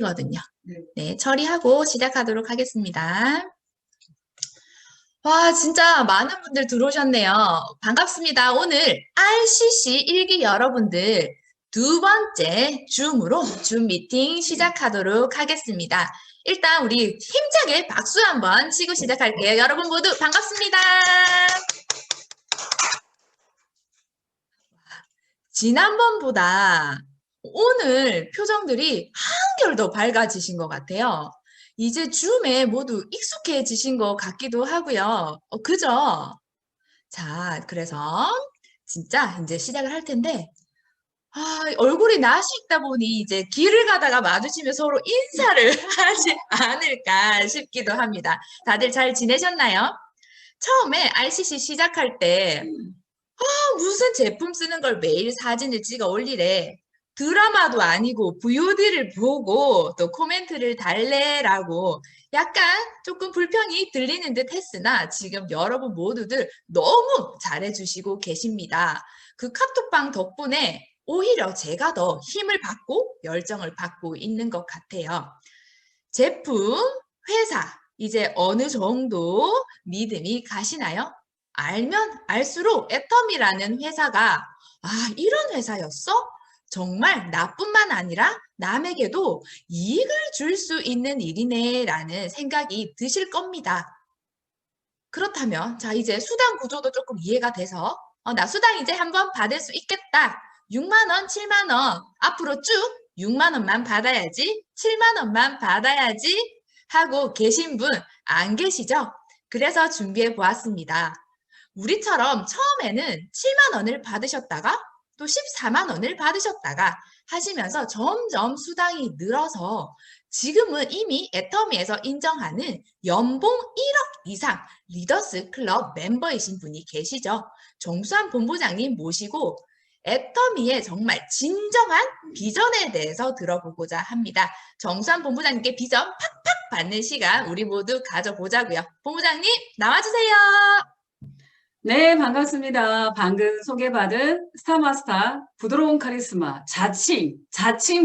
거든요. 네, 처리하고 시작하도록 하겠습니다. 와, 진짜 많은 분들 들어오셨네요. 반갑습니다. 오늘 RCC 일기 여러분들 두 번째 줌 미팅 시작하도록 하겠습니다. 일단 우리 힘차게 박수 한번 치고 시작할게요. 여러분 모두 반갑습니다. 지난번보다 오늘 표정들이 한결 더 밝아지신 것 같아요. 이제 줌에 모두 익숙해지신 것 같기도 하고요. 그죠? 자, 그래서 진짜 이제 시작을 할 텐데, 얼굴이 낯이 익다 보니 이제 길을 가다가 마주치면 서로 인사를 하지 않을까 싶기도 합니다. 다들 잘 지내셨나요? 처음에 RCC 시작할 때 무슨 제품 쓰는 걸 매일 사진을 찍어 올리래. 드라마도 아니고 VOD를 보고 또 코멘트를 달래라고 약간 조금 불평이 들리는 듯 했으나 지금 여러분 모두들 너무 잘해주시고 계십니다. 그 카톡방 덕분에 오히려 제가 더 힘을 받고 열정을 받고 있는 것 같아요. 제품, 회사, 이제 어느 정도 믿음이 가시나요? 알면 알수록 애텀이라는 회사가 이런 회사였어? 정말 나뿐만 아니라 남에게도 이익을 줄 수 있는 일이네 라는 생각이 드실 겁니다. 그렇다면 자 이제 수당 구조도 조금 이해가 돼서 나 수당 이제 한번 받을 수 있겠다. 6만 원, 7만 원 앞으로 쭉 6만 원만 받아야지 7만 원만 받아야지 하고 계신 분 안 계시죠? 그래서 준비해 보았습니다. 우리처럼 처음에는 7만 원을 받으셨다가 또 14만 원을 받으셨다가 하시면서 점점 수당이 늘어서 지금은 이미 애터미에서 인정하는 연봉 1억 이상 리더스 클럽 멤버이신 분이 계시죠. 정수환 본부장님 모시고 애터미의 정말 진정한 비전에 대해서 들어보고자 합니다. 정수환 본부장님께 비전 팍팍 받는 시간 우리 모두 가져보자고요. 본부장님 나와주세요. 네, 반갑습니다. 방금 소개받은 스타마스터 부드러운 카리스마, 자칭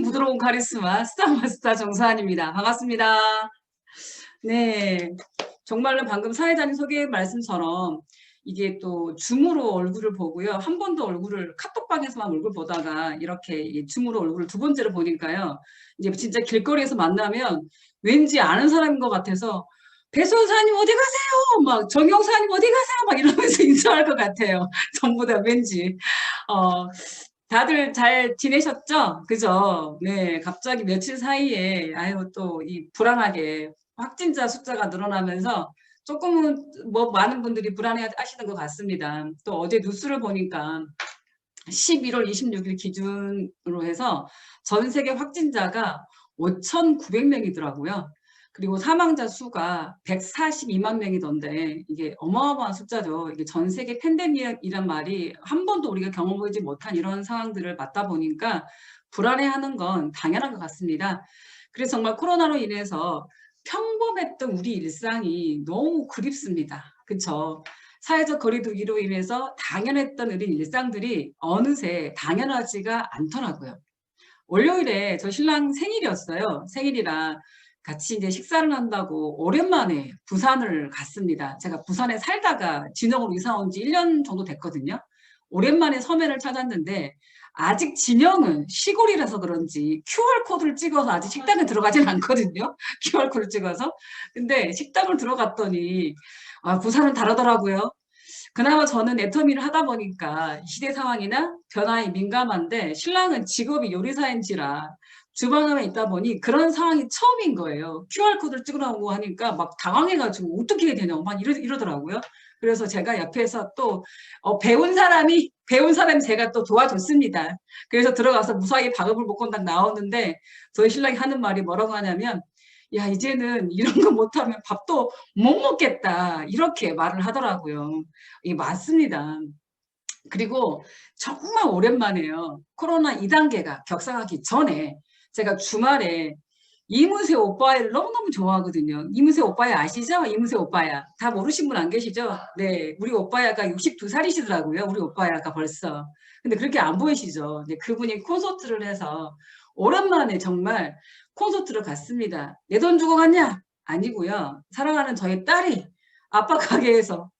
부드러운 카리스마 스타마스터 정수환입니다. 반갑습니다. 네, 정말로 방금 사회자님 소개 말씀처럼 이게 또 줌으로 얼굴을 보고요. 한 번도 얼굴을 카톡방에서만 얼굴 보다가 이렇게 줌으로 얼굴을 두 번째로 보니까요. 이제 진짜 길거리에서 만나면 왠지 아는 사람인 것 같아서 배수사님 어디 가세요? 막 정영사님 어디 가세요? 막 이러면서 인사할 것 같아요. 전부 다 왠지. 다들 잘 지내셨죠? 그죠? 네, 갑자기 며칠 사이에 아유 또 이 불안하게 확진자 숫자가 늘어나면서 조금은 뭐 많은 분들이 불안해 하시는 것 같습니다. 또 어제 뉴스를 보니까 11월 26일 기준으로 해서 전 세계 확진자가 5,900명이더라고요. 그리고 사망자 수가 142만 명이던데 이게 어마어마한 숫자죠. 이게 전 세계 팬데믹이란 말이 한 번도 우리가 경험해보지 못한 이런 상황들을 맞다 보니까 불안해하는 건 당연한 것 같습니다. 그래서 정말 코로나로 인해서 평범했던 우리 일상이 너무 그립습니다. 그렇죠? 사회적 거리두기로 인해서 당연했던 우리 일상들이 어느새 당연하지가 않더라고요. 월요일에 저 신랑 생일이었어요. 생일이라 같이 이제 식사를 한다고 오랜만에 부산을 갔습니다. 제가 부산에 살다가 진영으로 이사 온 지 1년 정도 됐거든요. 오랜만에 서면을 찾았는데 아직 진영은 시골이라서 그런지 QR코드를 찍어서 아직 식당에 들어가진 않거든요. QR코드를 찍어서. 근데 식당을 들어갔더니 부산은 다르더라고요. 그나마 저는 애터미를 하다 보니까 시대 상황이나 변화에 민감한데 신랑은 직업이 요리사인지라 주방에 있다 보니 그런 상황이 처음인 거예요. QR코드를 찍으라고 하니까 막 당황해가지고 어떻게 해야 되냐고 막 이러더라고요. 그래서 제가 옆에서 또 배운 사람이 제가 또 도와줬습니다. 그래서 들어가서 무사히 밥을 먹고 딱 나오는데 저희 신랑이 하는 말이 뭐라고 하냐면 야 이제는 이런 거 못하면 밥도 못 먹겠다 이렇게 말을 하더라고요. 이게 맞습니다. 그리고 정말 오랜만에요. 코로나 2단계가 격상하기 전에 제가 주말에 이문세 오빠야를 너무너무 좋아하거든요. 이문세 오빠야 아시죠? 이문세 오빠야. 다 모르신 분 안 계시죠? 네, 우리 오빠야가 62살이시더라고요. 우리 오빠야가 벌써. 근데 그렇게 안 보이시죠? 근데 그분이 콘서트를 해서 오랜만에 정말 콘서트를 갔습니다. 내 돈 주고 갔냐? 아니고요. 사랑하는 저희 딸이 아빠 가게에서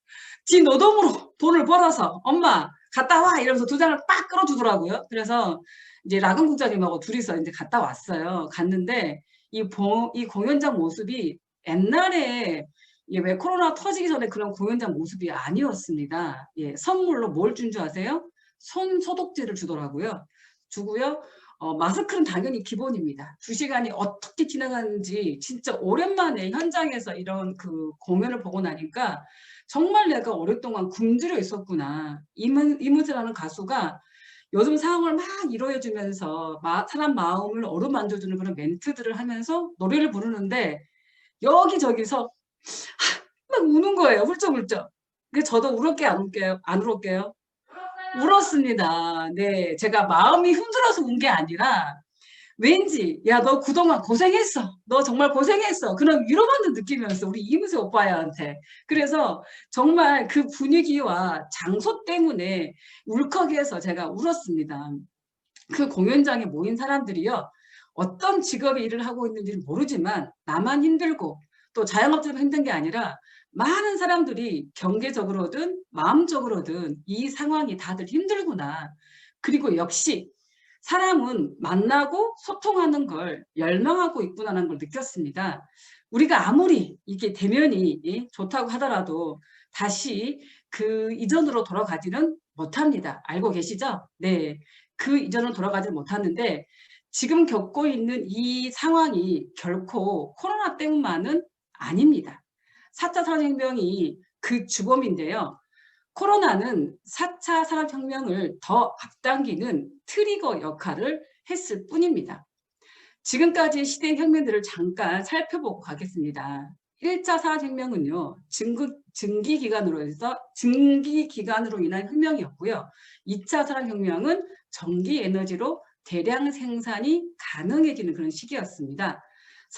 지 노동으로 돈을 벌어서 엄마 갔다 와 이러면서 두 장을 빡 끌어주더라고요. 그래서 이제 라금 국장님하고 둘이서 이제 갔다 왔어요. 갔는데 이 공연장 모습이 옛날에 왜 코로나 터지기 전에 그런 공연장 모습이 아니었습니다. 예, 선물로 뭘 준 줄 아세요? 손 소독제를 주더라고요. 주고요. 마스크는 당연히 기본입니다. 2시간이 어떻게 지나가는지 진짜 오랜만에 현장에서 이런 그 공연을 보고 나니까 정말 내가 오랫동안 굶주려 있었구나. 이문세라는 가수가 요즘 상황을 막 이뤄해주면서 사람 마음을 어루만져주는 그런 멘트들을 하면서 노래를 부르는데 여기저기서 막 우는 거예요. 훌쩍훌쩍. 그래서 저도 울었게요, 안 울게요? 안 울었게요? 울었습니다. 네, 제가 마음이 힘들어서 운 게 아니라 왠지 야, 너 그동안 고생했어. 너 정말 고생했어. 그런 위로받는 느낌이었어. 우리 이문세 오빠한테. 그래서 정말 그 분위기와 장소 때문에 울컥해서 제가 울었습니다. 그 공연장에 모인 사람들이요. 어떤 직업의 일을 하고 있는지는 모르지만 나만 힘들고 또 자영업자만 힘든 게 아니라 많은 사람들이 경제적으로든 마음적으로든 이 상황이 다들 힘들구나. 그리고 역시 사람은 만나고 소통하는 걸 열망하고 있구나라는 걸 느꼈습니다. 우리가 아무리 이게 대면이 좋다고 하더라도 다시 그 이전으로 돌아가지는 못합니다. 알고 계시죠? 네. 그 이전으로 돌아가지 못하는데 지금 겪고 있는 이 상황이 결코 코로나 때문만은 아닙니다. 4차 산업혁명이 그 주범인데요. 코로나는 4차 산업혁명을 더 앞당기는 트리거 역할을 했을 뿐입니다. 지금까지의 시대 혁명들을 잠깐 살펴보고 가겠습니다. 1차 산업혁명은요, 증기기관으로 인한 혁명이었고요. 2차 산업혁명은 전기에너지로 대량 생산이 가능해지는 그런 시기였습니다.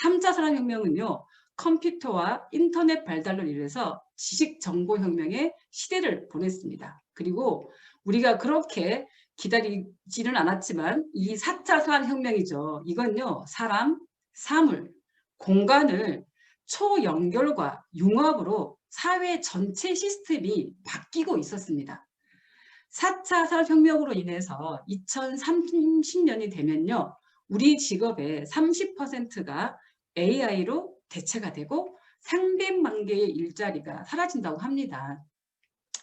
3차 산업혁명은요, 컴퓨터와 인터넷 발달로 인해서 지식정보혁명의 시대를 보냈습니다. 그리고 우리가 그렇게 기다리지는 않았지만 이 4차 산업혁명이죠. 이건요, 사람, 사물, 공간을 초연결과 융합으로 사회 전체 시스템이 바뀌고 있었습니다. 4차 산업혁명으로 인해서 2030년이 되면요. 우리 직업의 30%가 AI로 대체가 되고 300만 개의 일자리가 사라진다고 합니다.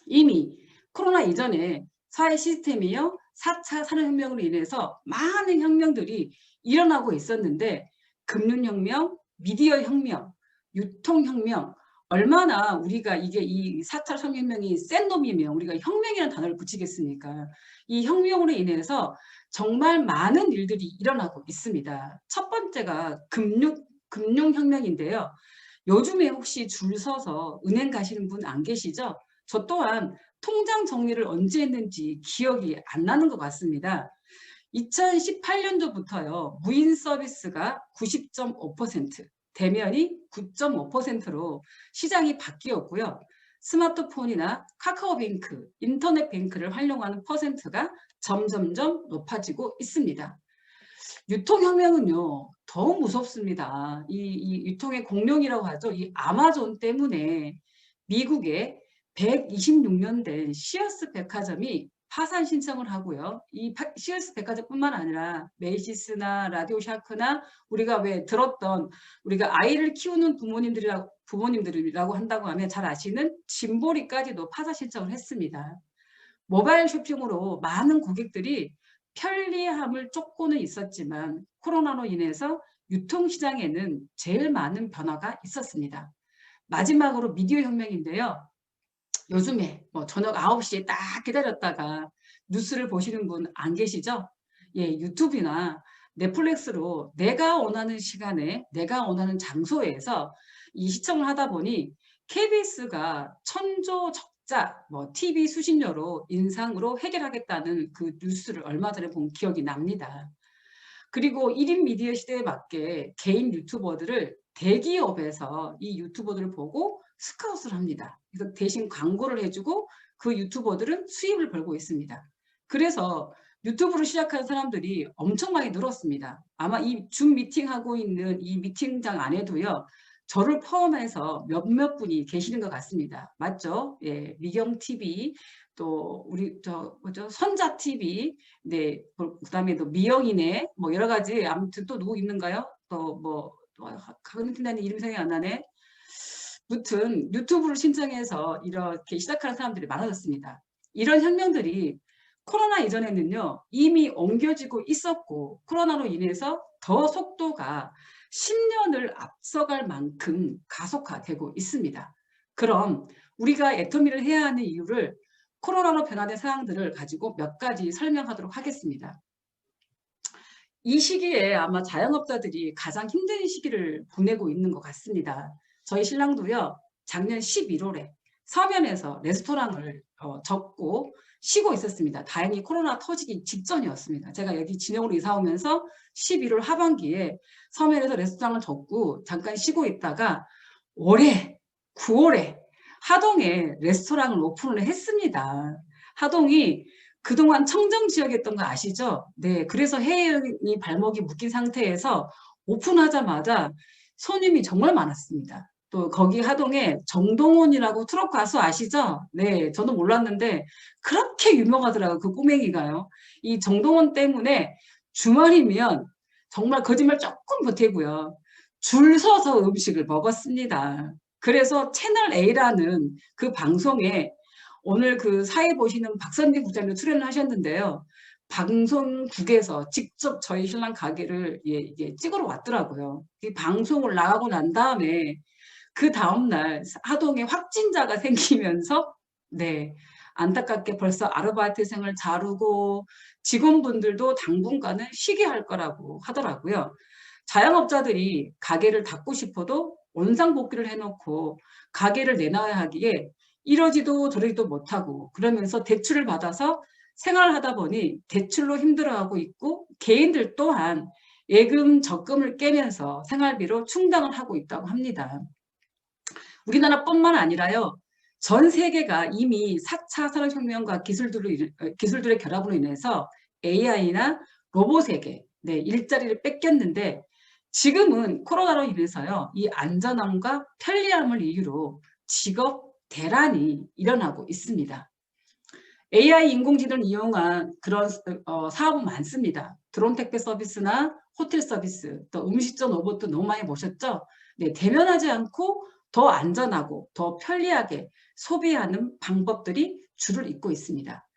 이미 코로나 이전에 사회 시스템이요. 4차 산업혁명으로 인해서 많은 혁명들이 일어나고 있었는데 금융혁명, 미디어 혁명, 유통혁명, 얼마나 우리가 이게 이 4차 산업혁명이 센 놈이면 우리가 혁명이라는 단어를 붙이겠습니까? 이 혁명으로 인해서 정말 많은 일들이 일어나고 있습니다. 첫 번째가 금융혁명인데요. 요즘에 혹시 줄 서서 은행 가시는 분 안 계시죠? 저 또한 통장 정리를 언제 했는지 기억이 안 나는 것 같습니다. 2018년도부터요. 무인 서비스가 90.5%, 대면이 9.5%로 시장이 바뀌었고요. 스마트폰이나 카카오뱅크, 인터넷 뱅크를 활용하는 퍼센트가 점점점 높아지고 있습니다. 유통혁명은요, 더 무섭습니다. 이 유통의 공룡이라고 하죠. 이 아마존 때문에 미국의 126년 된 시어스 백화점이 파산 신청을 하고요. 이 시어스 백화점뿐만 아니라 메이시스나 라디오샤크나 우리가 왜 들었던 우리가 아이를 키우는 부모님들이라고 한다고 하면 잘 아시는 짐보리까지도 파산 신청을 했습니다. 모바일 쇼핑으로 많은 고객들이 편리함을 쫓고는 있었지만 코로나로 인해서 유통시장에는 제일 많은 변화가 있었습니다. 마지막으로 미디어 혁명인데요. 요즘에 저녁 9시에 딱 기다렸다가 뉴스를 보시는 분 안 계시죠? 예, 유튜브나 넷플릭스로 내가 원하는 시간에 내가 원하는 장소에서 이 시청을 하다 보니 KBS가 천조적자 TV 수신료로 인상으로 해결하겠다는 그 뉴스를 얼마 전에 본 기억이 납니다. 그리고 1인 미디어 시대에 맞게 개인 유튜버들을 대기업에서 이 유튜버들을 보고 스카웃을 합니다. 그래서 대신 광고를 해주고 그 유튜버들은 수입을 벌고 있습니다. 그래서 유튜브를 시작한 사람들이 엄청 많이 늘었습니다. 아마 이 줌 미팅하고 있는 이 미팅장 안에도요, 저를 포함해서 몇몇 분이 계시는 것 같습니다. 맞죠? 예, 미경 TV, 또 우리 뭐죠? 선자 TV, 네, 그다음에 또 미영이네, 뭐 여러 가지. 아무튼 또 누구 있는가요? 또뭐 가은 팀장님 이름 생각이 안 나네. 무튼 유튜브를 신청해서 이렇게 시작하는 사람들이 많아졌습니다. 이런 혁명들이 코로나 이전에는요, 이미 옮겨지고 있었고, 코로나로 인해서 더 속도가 10년을 앞서갈 만큼 가속화되고 있습니다. 그럼 우리가 애터미를 해야 하는 이유를 코로나로 변화된 상황들을 가지고 몇 가지 설명하도록 하겠습니다. 이 시기에 아마 자영업자들이 가장 힘든 시기를 보내고 있는 것 같습니다. 저희 신랑도요, 작년 11월에 서면에서 레스토랑을 접고 쉬고 있었습니다. 다행히 코로나 터지기 직전이었습니다. 제가 여기 진영으로 이사 오면서 11월 하반기에 서면에서 레스토랑을 접고 잠깐 쉬고 있다가 올해 9월에 하동에 레스토랑을 오픈을 했습니다. 하동이 그동안 청정 지역이었던 거 아시죠? 네, 그래서 해외여행이 발목이 묶인 상태에서 오픈하자마자 손님이 정말 많았습니다. 또 거기 하동에 정동원이라고 트로트 가수 아시죠? 네, 저도 몰랐는데 그렇게 유명하더라고요. 그 꼬맹이가요. 이 정동원 때문에 주말이면 정말 거짓말 조금 보태고요. 줄 서서 음식을 먹었습니다. 그래서 채널 A라는 그 방송에 오늘 그 사회 보시는 박선미 국장님 출연을 하셨는데요. 방송국에서 직접 저희 신랑 가게를 찍으러 왔더라고요. 이 방송을 나가고 난 다음에 그 다음날 하동에 확진자가 생기면서 네, 안타깝게 벌써 아르바이트생을 자르고 직원분들도 당분간은 쉬게 할 거라고 하더라고요. 자영업자들이 가게를 닫고 싶어도 원상복귀를 해놓고 가게를 내놔야 하기에 이러지도 저러지도 못하고 그러면서 대출을 받아서 생활을 하다 보니 대출로 힘들어하고 있고 개인들 또한 예금 적금을 깨면서 생활비로 충당을 하고 있다고 합니다. 우리나라뿐만 아니라요. 전 세계가 이미 4차 산업혁명과 기술들의 결합으로 인해서 AI나 로봇에게 일자리를 뺏겼는데 지금은 코로나로 인해서요. 이 안전함과 편리함을 이유로 직업 대란이 일어나고 있습니다. AI 인공지능을 이용한 그런 사업은 많습니다. 드론 택배 서비스나 호텔 서비스, 또 음식점 로봇도 너무 많이 보셨죠? 네, 대면하지 않고 더 안전하고 더 편리하게 소비하는 방법들이 줄을 잇고 있습니다.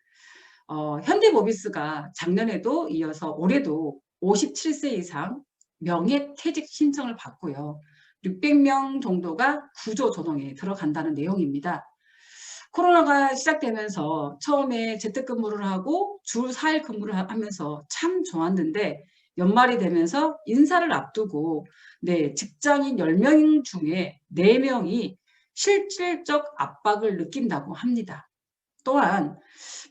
현대모비스가 작년에도 이어서 올해도 57세 이상 명예퇴직 신청을 받고요. 600명 정도가 구조조정에 들어간다는 내용입니다. 코로나가 시작되면서 처음에 재택근무를 하고 주 4일 근무를 하면서 참 좋았는데 연말이 되면서 인사를 앞두고 직장인 10명 중에 4명이 실질적 압박을 느낀다고 합니다. 또한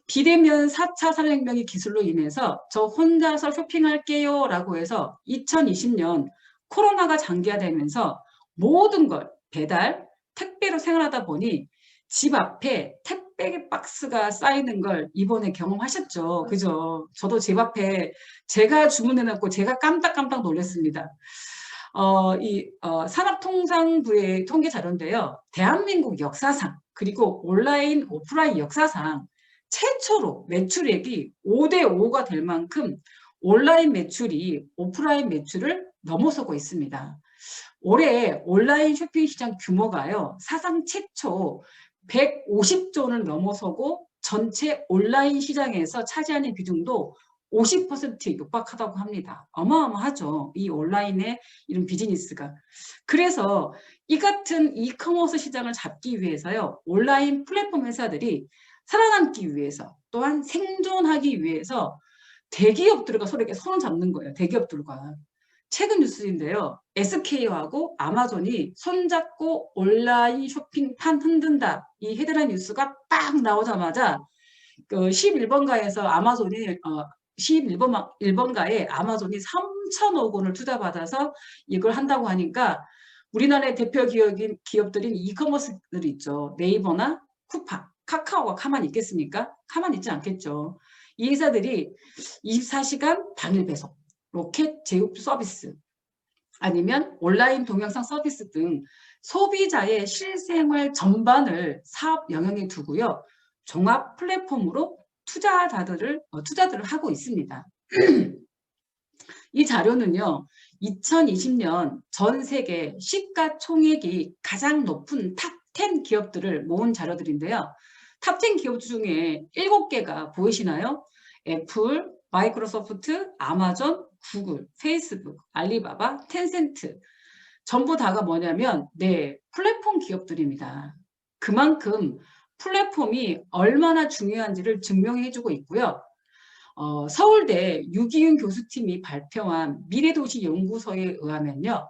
비대면 4차 산업혁명의 기술로 인해서 저 혼자서 쇼핑할게요 라고 해서 2020년 코로나가 장기화되면서 모든 걸 배달, 택배로 생활하다 보니 집 앞에 택배 박스가 쌓이는 걸 이번에 경험하셨죠. 그죠? 저도 집 앞에 제가 주문해놓고 제가 깜짝깜짝 놀랐습니다. 산업통상부의 통계 자료인데요. 대한민국 역사상 그리고 온라인, 오프라인 역사상 최초로 매출액이 5대5가 될 만큼 온라인 매출이 오프라인 매출을 넘어서고 있습니다. 올해 온라인 쇼핑 시장 규모가요. 사상 최초 150조 원을 넘어서고 전체 온라인 시장에서 차지하는 비중도 50%에 육박하다고 합니다. 어마어마하죠. 이 온라인의 이런 비즈니스가. 그래서 이 같은 이커머스 시장을 잡기 위해서요. 온라인 플랫폼 회사들이 살아남기 위해서 또한 생존하기 위해서 대기업들과 서로 이렇게 손을 잡는 거예요. 대기업들과. 최근 뉴스인데요. SK하고 아마존이 손잡고 온라인 쇼핑판 흔든다. 이 헤드라인 뉴스가 딱 나오자마자 그 11번가에서 아마존이 11번가에 아마존이 3천억 원을 투자받아서 이걸 한다고 하니까 우리나라의 대표 기업들인 이커머스들이 있죠. 네이버나 쿠팡, 카카오가 가만히 있겠습니까? 가만히 있지 않겠죠. 이 회사들이 24시간 당일 배송, 로켓 제휴 서비스, 아니면 온라인 동영상 서비스 등 소비자의 실생활 전반을 사업 영역에 두고요. 종합 플랫폼으로 투자들을 하고 있습니다. 이 자료는요, 2020년 전 세계 시가총액이 가장 높은 탑 10 기업들을 모은 자료들인데요. 탑 10 기업 중에 7개가 보이시나요? 애플, 마이크로소프트, 아마존, 구글, 페이스북, 알리바바, 텐센트. 전부 다가 뭐냐면, 네, 플랫폼 기업들입니다. 그만큼 플랫폼이 얼마나 중요한지를 증명해주고 있고요. 서울대 유기윤 교수팀이 발표한 미래도시 연구소에 의하면요.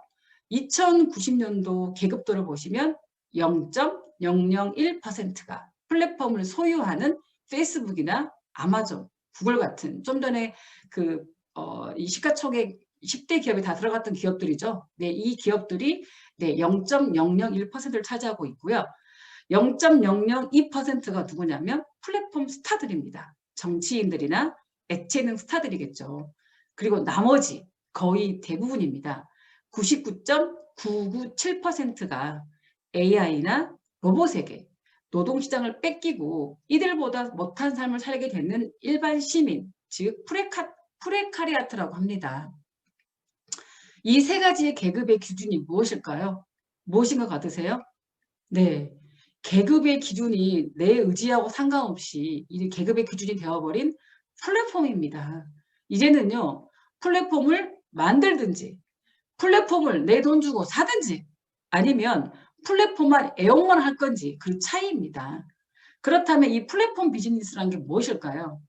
2090년도 계급도를 보시면 0.001%가 플랫폼을 소유하는 페이스북이나 아마존, 구글 같은 좀 전에 이 시가총액 10대 기업에 다 들어갔던 기업들이죠. 네, 이 기업들이 네, 0.001%를 차지하고 있고요. 0.002%가 누구냐면 플랫폼 스타들입니다. 정치인들이나 예체능 스타들이겠죠. 그리고 나머지 거의 대부분입니다. 99.997%가 AI나 로봇에게 노동시장을 뺏기고 이들보다 못한 삶을 살게 되는 일반 시민, 즉 프레카리아트라고 합니다. 이 세 가지의 계급의 기준이 무엇일까요? 무엇인 것 같으세요? 네, 계급의 기준이 내 의지하고 상관없이 이 계급의 기준이 되어버린 플랫폼입니다. 이제는요, 플랫폼을 만들든지, 플랫폼을 내 돈 주고 사든지, 아니면 플랫폼만 애용만 할 건지 그 차이입니다. 그렇다면 이 플랫폼 비즈니스라는 게 무엇일까요?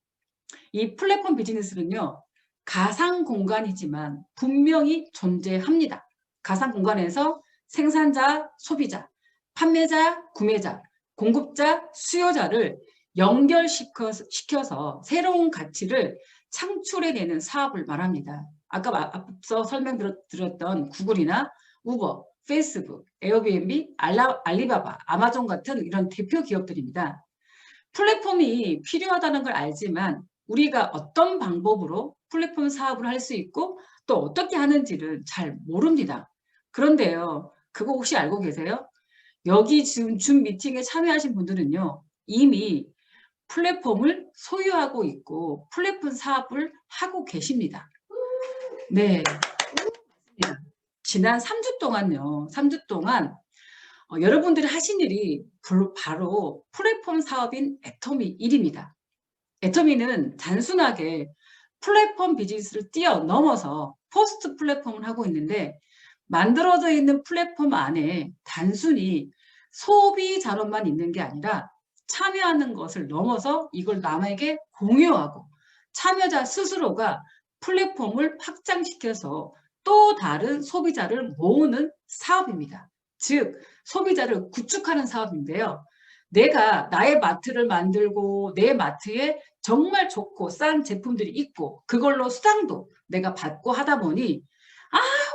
이 플랫폼 비즈니스는요, 가상 공간이지만 분명히 존재합니다. 가상 공간에서 생산자, 소비자, 판매자, 구매자, 공급자, 수요자를 연결시켜서 새로운 가치를 창출해내는 사업을 말합니다. 아까 앞서 설명드렸던 구글이나 우버, 페이스북, 에어비앤비, 알리바바, 아마존 같은 이런 대표 기업들입니다. 플랫폼이 필요하다는 걸 알지만 우리가 어떤 방법으로 플랫폼 사업을 할 수 있고 또 어떻게 하는지를 잘 모릅니다. 그런데요, 그거 혹시 알고 계세요? 여기 지금 줌 미팅에 참여하신 분들은요, 이미 플랫폼을 소유하고 있고 플랫폼 사업을 하고 계십니다. 네, 지난 3주 동안요, 3주 동안 여러분들이 하신 일이 바로 플랫폼 사업인 애터미 1입니다. 애터미는 단순하게 플랫폼 비즈니스를 뛰어넘어서 포스트 플랫폼을 하고 있는데 만들어져 있는 플랫폼 안에 단순히 소비자로만 있는 게 아니라 참여하는 것을 넘어서 이걸 남에게 공유하고 참여자 스스로가 플랫폼을 확장시켜서 또 다른 소비자를 모으는 사업입니다. 즉, 소비자를 구축하는 사업인데요. 내가 나의 마트를 만들고 내 마트에 정말 좋고 싼 제품들이 있고 그걸로 수당도 내가 받고 하다 보니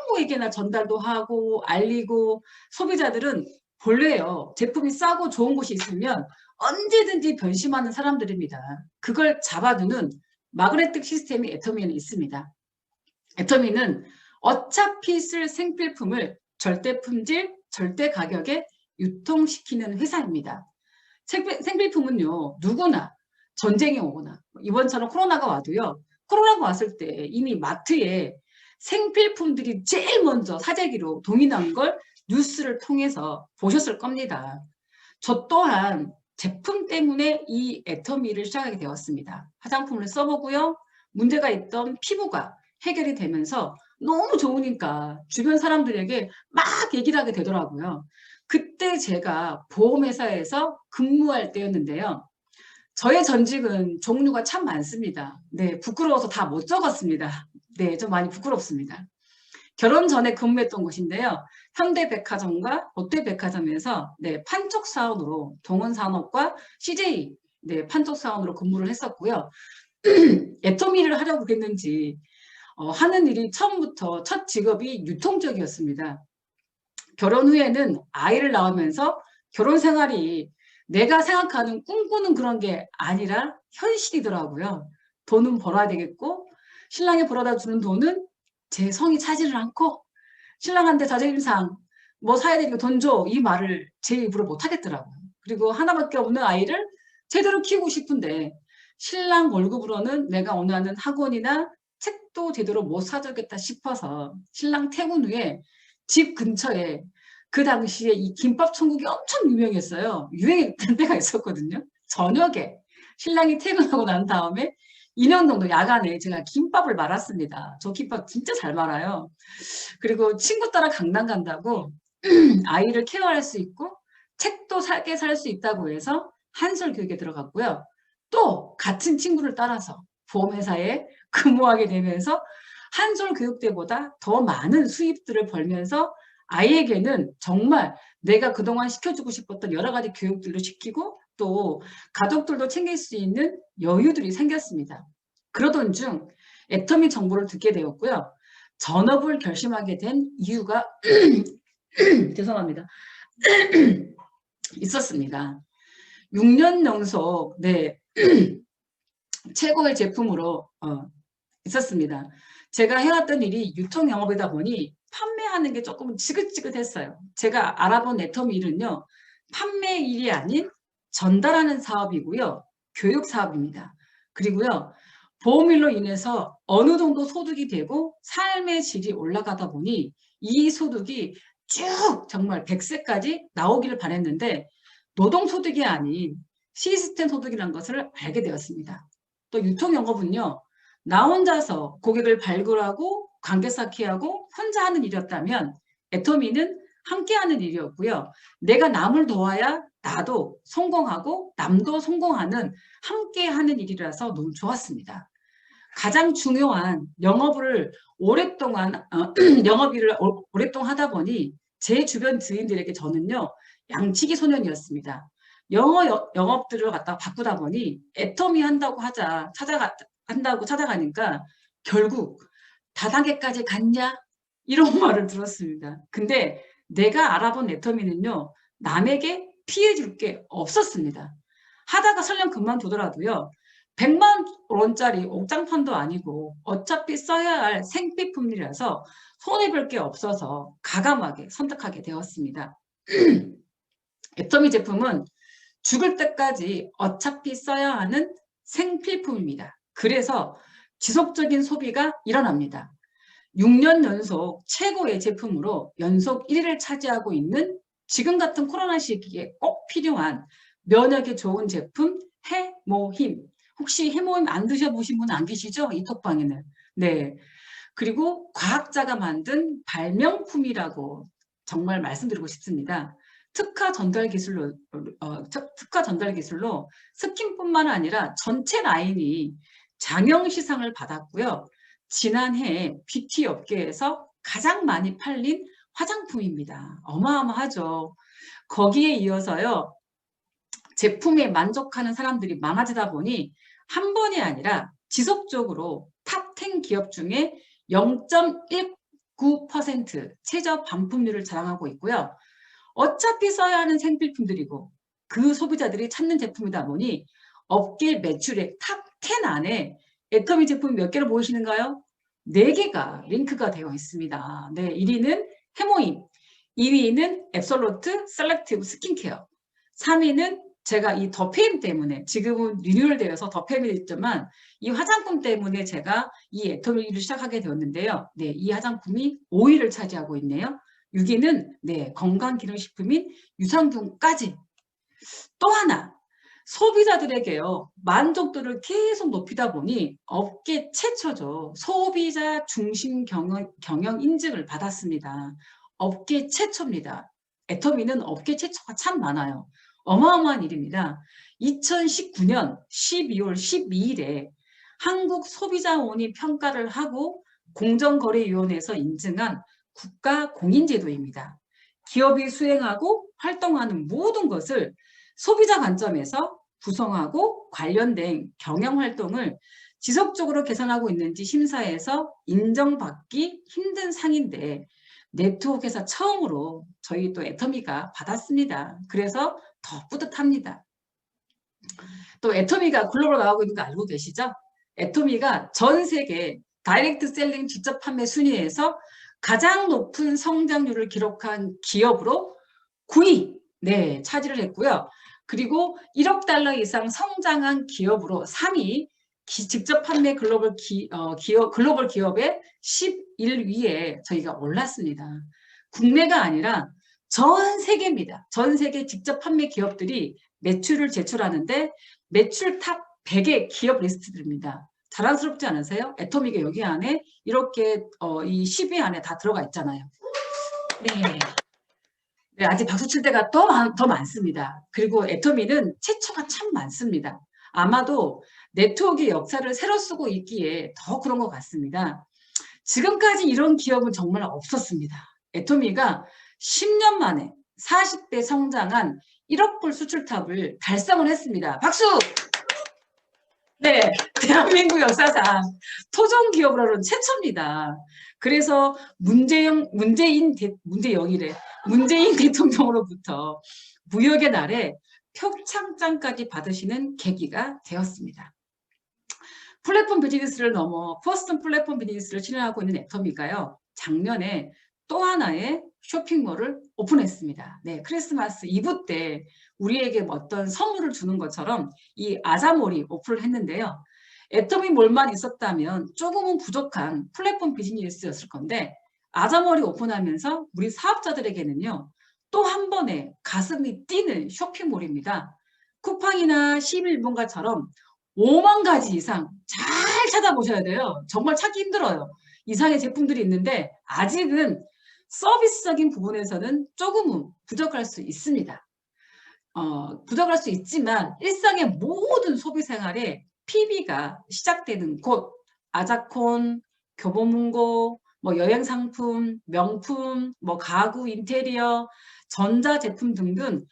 아무에게나 전달도 하고 알리고 소비자들은 본래요. 제품이 싸고 좋은 곳이 있으면 언제든지 변심하는 사람들입니다. 그걸 잡아두는 마그네틱 시스템이 애터미에는 있습니다. 애터미는 어차피 쓸 생필품을 절대 품질, 절대 가격에 유통시키는 회사입니다. 생필품은요, 누구나 전쟁이 오거나 이번처럼 코로나가 와도요, 코로나가 왔을 때 이미 마트에 생필품들이 제일 먼저 사재기로 동인한 걸 뉴스를 통해서 보셨을 겁니다. 저 또한 제품 때문에 이 애터미를 시작하게 되었습니다. 화장품을 써보고요, 문제가 있던 피부가 해결이 되면서 너무 좋으니까 주변 사람들에게 막 얘기를 하게 되더라고요. 그때 제가 보험회사에서 근무할 때였는데요. 저의 전직은 종류가 참 많습니다. 네, 부끄러워서 다 못 적었습니다. 네, 좀 많이 부끄럽습니다. 결혼 전에 근무했던 곳인데요. 현대백화점과 롯데백화점에서 네, 판촉사원으로 동원산업과 CJ 네, 판촉사원으로 근무를 했었고요. 애터미를 하려고 했는지 하는 일이 처음부터 첫 직업이 유통적이었습니다. 결혼 후에는 아이를 낳으면서 결혼 생활이 내가 생각하는 꿈꾸는 그런 게 아니라 현실이더라고요. 돈은 벌어야 되겠고 신랑이 벌어다 주는 돈은 제 성이 차지를 않고 신랑한테 자존심상 뭐 사야 되니까 돈 줘. 이 말을 제 입으로 못 하겠더라고요. 그리고 하나밖에 없는 아이를 제대로 키우고 싶은데 신랑 월급으로는 내가 원하는 학원이나 책도 제대로 못 사주겠다 싶어서 신랑 퇴근 후에 집 근처에 그 당시에 이 김밥 천국이 엄청 유명했어요. 유행했던 때가 있었거든요. 저녁에 신랑이 퇴근하고 난 다음에 2년 정도 야간에 제가 김밥을 말았습니다. 저 김밥 진짜 잘 말아요. 그리고 친구 따라 강남 간다고 아이를 케어할 수 있고 책도 사게 살 수 있다고 해서 한솔 교육에 들어갔고요. 또 같은 친구를 따라서 보험회사에 근무하게 되면서 한솔 교육 때보다 더 많은 수입들을 벌면서 아이에게는 정말 내가 그동안 시켜주고 싶었던 여러 가지 교육들도 시키고 또 가족들도 챙길 수 있는 여유들이 생겼습니다. 그러던 중 애터미 정보를 듣게 되었고요. 전업을 결심하게 된 이유가 죄송합니다. 있었습니다. 6년 연속 네 최고의 제품으로 있었습니다. 제가 해왔던 일이 유통 영업이다 보니 판매하는 게 조금 지긋지긋했어요. 제가 알아본 애터미 일은요. 판매 일이 아닌 전달하는 사업이고요. 교육 사업입니다. 그리고요. 보험일로 인해서 어느 정도 소득이 되고 삶의 질이 올라가다 보니 이 소득이 쭉 정말 100세까지 나오기를 바랬는데 노동소득이 아닌 시스템 소득이라는 것을 알게 되었습니다. 또 유통영업은요. 나 혼자서 고객을 발굴하고 관계 쌓기하고 혼자 하는 일이었다면 애터미는 함께하는 일이었고요. 내가 남을 도와야 나도 성공하고 남도 성공하는 함께하는 일이라서 너무 좋았습니다. 가장 중요한 영업을 오랫동안 영업 일을 오랫동안 하다 보니 제 주변 지인들에게 저는요. 양치기 소년이었습니다. 영업들을 갖다가 바꾸다 보니 애터미 한다고 한다고 찾아가니까 결국 다단계까지 갔냐? 이런 말을 들었습니다. 근데 내가 알아본 애터미는요. 남에게 피해 줄 게 없었습니다. 하다가 설령 그만두더라도요. 100만 원짜리 옥장판도 아니고 어차피 써야 할 생필품이라서 손해볼 게 없어서 과감하게 선택하게 되었습니다. 애터미 제품은 죽을 때까지 어차피 써야 하는 생필품입니다. 그래서 지속적인 소비가 일어납니다. 6년 연속 최고의 제품으로 연속 1위를 차지하고 있는 지금 같은 코로나 시기에 꼭 필요한 면역에 좋은 제품 해모힘. 혹시 해모힘 안 드셔보신 분 안 계시죠? 이 톡방에는. 네. 그리고 과학자가 만든 발명품이라고 정말 말씀드리고 싶습니다. 특화 전달 기술로 스킨뿐만 아니라 전체 라인이 장영시상을 받았고요. 지난해 뷰티 업계에서 가장 많이 팔린 화장품입니다. 어마어마하죠. 거기에 이어서요. 제품에 만족하는 사람들이 많아지다 보니 한 번이 아니라 지속적으로 탑 10 기업 중에 0.19% 최저 반품률을 자랑하고 있고요. 어차피 써야 하는 생필품들이고 그 소비자들이 찾는 제품이다 보니 업계 매출의 탑 10 안에 애터미 제품이 몇 개로 보이시는가요? 4개가 링크가 되어 있습니다. 네, 1위는 해모임, 2위는 앱솔루트 셀렉티브 스킨케어, 3위는 제가 이 더페임 때문에 지금은 리뉴얼 되어서 더페임이 됐지만 이 화장품 때문에 제가 이 애터미를 시작하게 되었는데요. 네, 이 화장품이 5위를 차지하고 있네요. 6위는 네, 건강기능식품인 유산균까지. 또 하나 소비자들에게요. 만족도를 계속 높이다 보니 업계 최초죠. 소비자 중심 경영 인증을 받았습니다. 업계 최초입니다. 애터미는 업계 최초가 참 많아요. 어마어마한 일입니다. 2019년 12월 12일에 한국소비자원이 평가를 하고 공정거래위원회에서 인증한 국가공인제도입니다. 기업이 수행하고 활동하는 모든 것을 소비자 관점에서 구성하고 관련된 경영활동을 지속적으로 개선하고 있는지 심사해서 인정받기 힘든 상인데 네트워크에서 처음으로 저희 또 애터미가 받았습니다. 그래서 더 뿌듯합니다. 또 애터미가 글로벌 나오고 있는 거 알고 계시죠? 애토미가 전 세계 다이렉트 셀링 직접 판매 순위에서 가장 높은 성장률을 기록한 기업으로 9위 네, 차지를 했고요. 그리고 1억 달러 이상 성장한 기업으로 3위, 직접 판매 글로벌 기업의 11위에 저희가 올랐습니다. 국내가 아니라 전 세계입니다. 전 세계 직접 판매 기업들이 매출을 제출하는데 매출 탑 100의 기업 리스트들입니다. 자랑스럽지 않으세요? 애토미가 여기 안에 이렇게 이 10위 안에 다 들어가 있잖아요. 네. 네, 아직 박수 칠 때가 더 많습니다. 그리고 애터미는 최초가 참 많습니다. 아마도 네트워크의 역사를 새로 쓰고 있기에 더 그런 것 같습니다. 지금까지 이런 기업은 정말 없었습니다. 애터미가 10년 만에 40배 성장한 1억 불 수출탑을 달성을 했습니다. 박수! 네, 대한민국 역사상 토종 기업으로는 최초입니다. 그래서 문재인 대통령으로부터 무역의 날에 표창장까지 받으시는 계기가 되었습니다. 플랫폼 비즈니스를 넘어 퍼스널 플랫폼 비즈니스를 실현하고 있는 애터미가요. 작년에 또 하나의 쇼핑몰을 오픈했습니다. 네, 크리스마스 이브 때 우리에게 어떤 선물을 주는 것처럼 이 아자몰이 오픈을 했는데요. 애터미 몰만 있었다면 조금은 부족한 플랫폼 비즈니스였을 건데 아자몰이 오픈하면서 우리 사업자들에게는요. 또 한 번의 가슴이 뛰는 쇼핑몰입니다. 쿠팡이나 11번가처럼 5만 가지 이상 잘 찾아보셔야 돼요. 정말 찾기 힘들어요. 이상의 제품들이 있는데 아직은 서비스적인 부분에서는 조금은 부족할 수 있습니다. 부족할 수 있지만 일상의 모든 소비 생활에 PB가 시작되는 곳, 아자콘, 교보문고, 뭐 여행 상품, 명품, 뭐 가구, 인테리어, 전자제품 등등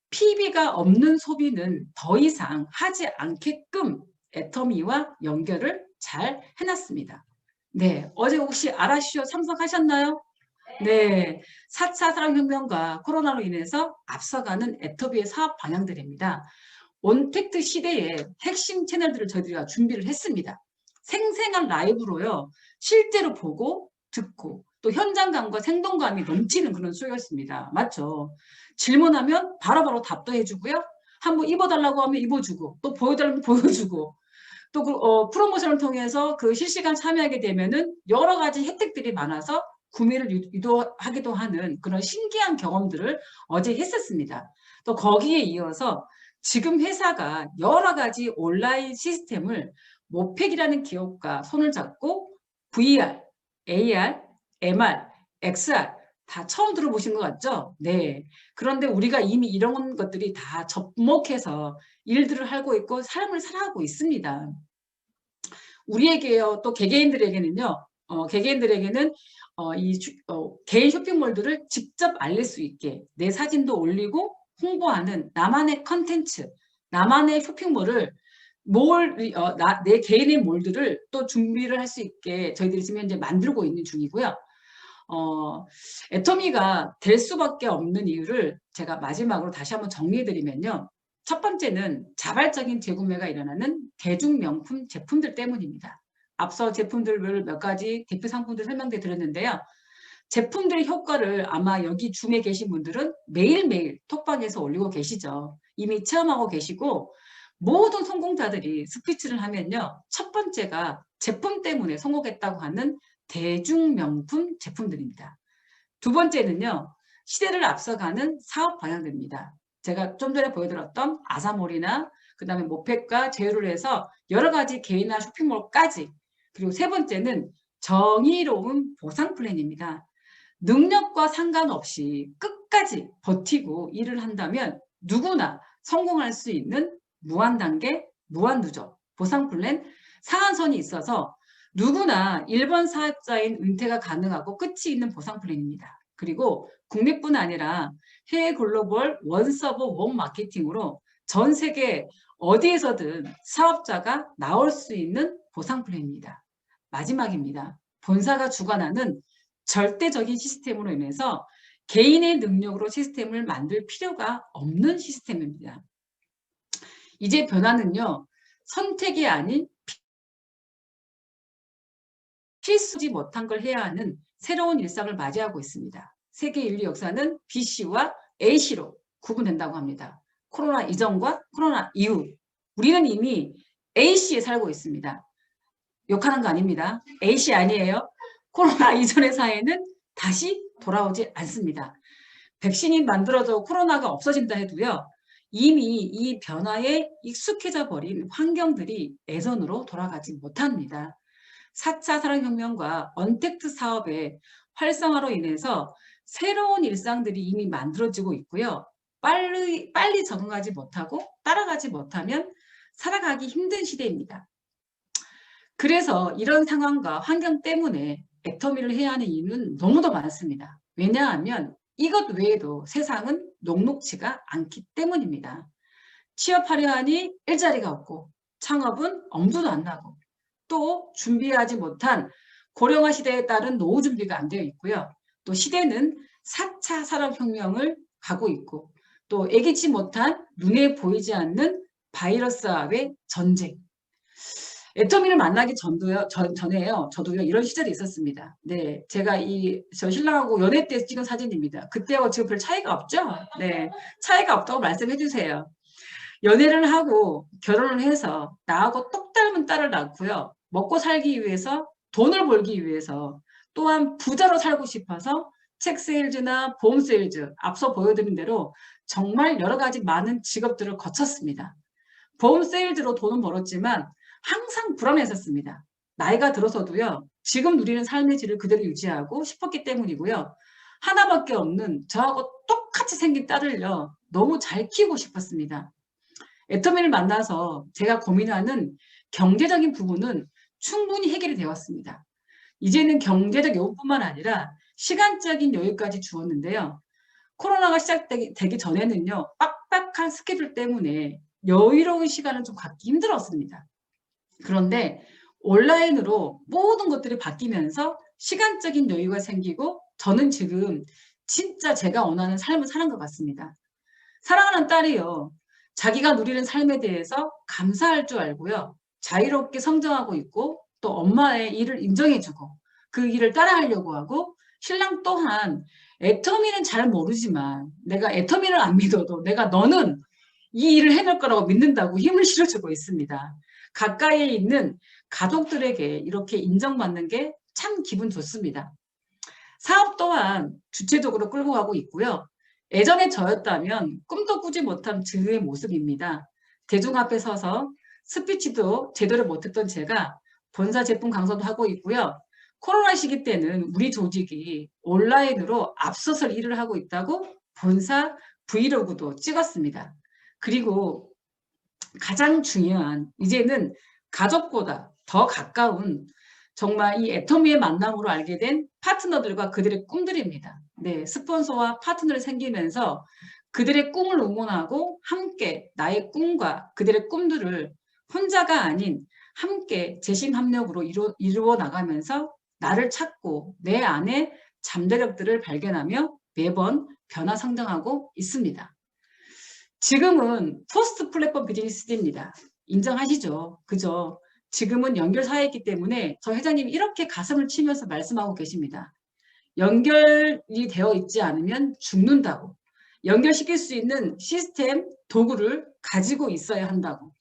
PB가 없는 소비는 더 이상 하지 않게끔 애터미와 연결을 잘 해놨습니다. 네, 어제 혹시 아라쇼 참석하셨나요? 네, 4차 산업혁명과 코로나로 인해서 앞서가는 애터비의 사업 방향들입니다. 온택트 시대의 핵심 채널들을 저희가 준비를 했습니다. 생생한 라이브로요, 실제로 보고 듣고 또 현장감과 생동감이 넘치는 그런 쇼였습니다. 맞죠? 질문하면 바로바로 답도 해주고요. 한번 입어달라고 하면 입어주고 또 보여달라면 보여주고 또 프로모션을 통해서 그 실시간 참여하게 되면은 여러 가지 혜택들이 많아서 구매를 유도하기도 하는 그런 신기한 경험들을 어제 했었습니다. 또 거기에 이어서 지금 회사가 여러 가지 온라인 시스템을 모팩이라는 기업과 손을 잡고 VR, AR, MR, XR 다 처음 들어보신 것 같죠? 네. 그런데 우리가 이미 이런 것들이 다 접목해서 일들을 하고 있고 삶을 살아가고 있습니다. 우리에게요, 또 개개인들에게는요, 개개인들에게는 개인 쇼핑몰들을 직접 알릴 수 있게 내 사진도 올리고 홍보하는 나만의 컨텐츠, 나만의 쇼핑몰을 내 개인의 몰들을 또 준비를 할 수 있게 저희들이 지금 현재 만들고 있는 중이고요. 애터미가 될 수밖에 없는 이유를 제가 마지막으로 다시 한번 정리해드리면요. 첫 번째는 자발적인 재구매가 일어나는 대중명품 제품들 때문입니다. 앞서 제품들을 몇 가지 대표 상품들 설명해 드렸는데요. 제품들의 효과를 아마 여기 줌에 계신 분들은 매일매일 톡방에서 올리고 계시죠. 이미 체험하고 계시고 모든 성공자들이 스피치를 하면요. 첫 번째가 제품 때문에 성공했다고 하는 대중명품 제품들입니다. 두 번째는요. 시대를 앞서가는 사업 방향들입니다. 제가 좀 전에 보여드렸던 아사몰이나 그 다음에 모팩과 제휴를 해서 여러 가지 개인화 쇼핑몰까지 그리고 세 번째는 정의로운 보상 플랜입니다. 능력과 상관없이 끝까지 버티고 일을 한다면 누구나 성공할 수 있는 무한단계, 무한누적 보상 플랜 상한선이 있어서 누구나 일본 사업자인 은퇴가 가능하고 끝이 있는 보상 플랜입니다. 그리고 국내뿐 아니라 해외 글로벌 원서버 원 마케팅으로 전 세계 어디에서든 사업자가 나올 수 있는 보상 플랜입니다. 마지막입니다. 본사가 주관하는 절대적인 시스템으로 인해서 개인의 능력으로 시스템을 만들 필요가 없는 시스템입니다. 이제 변화는요. 선택이 아닌 필수지 못한 걸 해야 하는 새로운 일상을 맞이하고 있습니다. 세계 인류 역사는 BC와 AC로 구분된다고 합니다. 코로나 이전과 코로나 이후. 우리는 이미 AC에 살고 있습니다. 욕하는 거 아닙니다. AC 아니에요. 코로나 이전의 사회는 다시 돌아오지 않습니다. 백신이 만들어져 코로나가 없어진다 해도요. 이미 이 변화에 익숙해져 버린 환경들이 예전으로 돌아가지 못합니다. 4차 산업혁명과 언택트 사업의 활성화로 인해서 새로운 일상들이 이미 만들어지고 있고요. 빨리 적응하지 못하고 따라가지 못하면 살아가기 힘든 시대입니다. 그래서 이런 상황과 환경 때문에 애터미를 해야 하는 이유는 너무도 많습니다. 왜냐하면 이것 외에도 세상은 녹록지가 않기 때문입니다. 취업하려 하니 일자리가 없고 창업은 엄두도 안 나고 또 준비하지 못한 고령화 시대에 따른 노후 준비가 안 되어 있고요. 또 시대는 4차 산업혁명을 가고 있고 또 예기치 못한 눈에 보이지 않는 바이러스와의 전쟁. 애터미를 만나기 전에요. 저도요, 이런 시절이 있었습니다. 네. 제가 저 신랑하고 연애 때 찍은 사진입니다. 그때하고 지금 별 차이가 없죠? 네. 차이가 없다고 말씀해 주세요. 연애를 하고 결혼을 해서 나하고 똑 닮은 딸을 낳고요. 먹고 살기 위해서, 돈을 벌기 위해서, 또한 부자로 살고 싶어서 책 세일즈나 보험 세일즈, 앞서 보여드린 대로 정말 여러 가지 많은 직업들을 거쳤습니다. 보험 세일즈로 돈은 벌었지만 항상 불안했었습니다. 나이가 들어서도요. 지금 누리는 삶의 질을 그대로 유지하고 싶었기 때문이고요. 하나밖에 없는 저하고 똑같이 생긴 딸을요. 너무 잘 키우고 싶었습니다. 애터미를 만나서 제가 고민하는 경제적인 부분은 충분히 해결이 되었습니다. 이제는 경제적 여유뿐만 아니라 시간적인 여유까지 주었는데요. 코로나가 시작되기 전에는요. 빡빡한 스케줄 때문에 여유로운 시간을 좀 갖기 힘들었습니다. 그런데 온라인으로 모든 것들이 바뀌면서 시간적인 여유가 생기고 저는 지금 진짜 제가 원하는 삶을 사는 것 같습니다. 사랑하는 딸이요. 자기가 누리는 삶에 대해서 감사할 줄 알고요. 자유롭게 성장하고 있고 또 엄마의 일을 인정해주고 그 일을 따라하려고 하고 신랑 또한 애터미는 잘 모르지만 내가 애터미를 안 믿어도 너는 이 일을 해낼 거라고 믿는다고 힘을 실어주고 있습니다. 가까이에 있는 가족들에게 이렇게 인정받는 게 참 기분 좋습니다. 사업 또한 주체적으로 끌고 가고 있고요. 예전에 저였다면 꿈도 꾸지 못한 즈의 모습입니다. 대중 앞에 서서 스피치도 제대로 못했던 제가 본사 제품 강사도 하고 있고요. 코로나 시기 때는 우리 조직이 온라인으로 앞서서 일을 하고 있다고 본사 브이로그도 찍었습니다. 그리고 가장 중요한 이제는 가족보다 더 가까운 정말 이 애터미의 만남으로 알게 된 파트너들과 그들의 꿈들입니다. 네, 스폰서와 파트너를 생기면서 그들의 꿈을 응원하고 함께 나의 꿈과 그들의 꿈들을 혼자가 아닌 함께 재심합력으로 이루어 나가면서 나를 찾고 내 안에 잠재력들을 발견하며 매번 변화 성장하고 있습니다. 지금은 포스트 플랫폼 비즈니스 시대입니다. 인정하시죠? 그죠? 지금은 연결 사회이기 때문에 저 회장님이 이렇게 가슴을 치면서 말씀하고 계십니다. 연결이 되어 있지 않으면 죽는다고. 연결시킬 수 있는 시스템, 도구를 가지고 있어야 한다고.